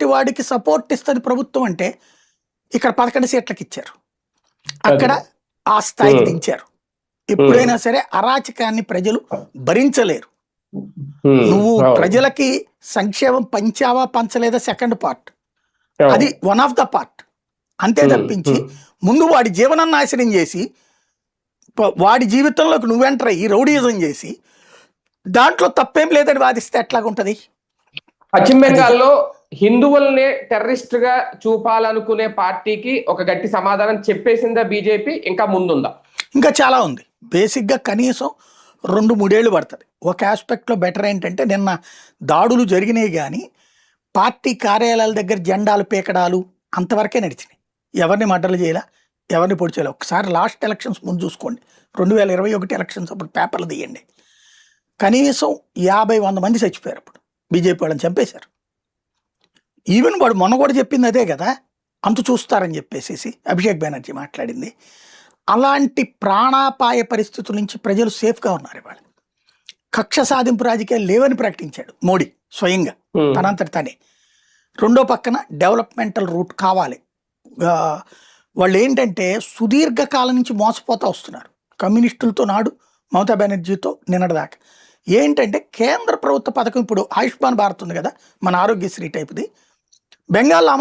ఇలాంటి వాడికి సపోర్ట్ ఇస్తుంది ప్రభుత్వం అంటే ఇక్కడ 11 సీట్లకి ఇచ్చారు, అక్కడ ఆ స్థాయికి దించారు. ఎప్పుడైనా సరే అరాచకాన్ని ప్రజలు భరించలేరు. నువ్వు ప్రజలకి సంక్షేమం పంచావా పంచలేదా సెకండ్ పార్ట్, అది వన్ ఆఫ్ ద పార్ట్ అంతే తప్పించి ముందు వాడి జీవనం నాశనం చేసి వాడి జీవితంలోకి నువ్వు ఎంటర్ అయ్యి రౌడీజం చేసి దాంట్లో తప్పేం లేదని వాదిస్తే ఎట్లాగుంటది? పశ్చిమ బెంగాల్లో హిందువుల్ని టెర్రరిస్ట్ గా చూపాలనుకునే పార్టీకి ఒక గట్టి సమాధానం చెప్పేసిందా బీజేపీ? ఇంకా ముందుందా? ఇంకా చాలా ఉంది. బేసిక్గా కనీసం 2-3 ఏళ్ళు పడుతుంది. ఒక ఆస్పెక్ట్లో బెటర్ ఏంటంటే నిన్న దాడులు జరిగినాయి కానీ పార్టీ కార్యాలయాల దగ్గర జెండాలు పీకడాలు అంతవరకే నడిచినాయి. ఎవరిని మర్డర్లు చేయాలా, ఎవరిని పొడి చేయాలి. ఒకసారి లాస్ట్ ఎలక్షన్స్ ముందు చూసుకోండి, 2021 ఎలక్షన్స్ అప్పుడు పేపర్లు తీయండి, కనీసం 50-100 మంది చచ్చిపోయారు. అప్పుడు బీజేపీ వాళ్ళని చంపేశారు. ఈవెన్ వాడు మొన్న కూడా చెప్పింది అదే కదా, అంత చూస్తారని చెప్పేసి అభిషేక్ బెనర్జీ మాట్లాడింది. అలాంటి ప్రాణాపాయ పరిస్థితుల నుంచి ప్రజలు సేఫ్గా ఉన్నారు. ఇవాళ కక్ష సాధింపు రాజకీయాలు లేవని ప్రకటించాడు మోడీ స్వయంగా తనంతటి తనే. రెండో పక్కన డెవలప్మెంటల్ రూట్ కావాలి. వాళ్ళు ఏంటంటే సుదీర్ఘకాలం నుంచి మోసపోతూ వస్తున్నారు కమ్యూనిస్టులతో నాడు, మమతా బెనర్జీతో నిన్నటిదాకా. ఏంటంటే కేంద్ర ప్రభుత్వ పథకం ఇప్పుడు ఆయుష్మాన్ భారత్ ఉంది కదా, మన ఆరోగ్యశ్రీ టైప్ది, బెంగాల్లో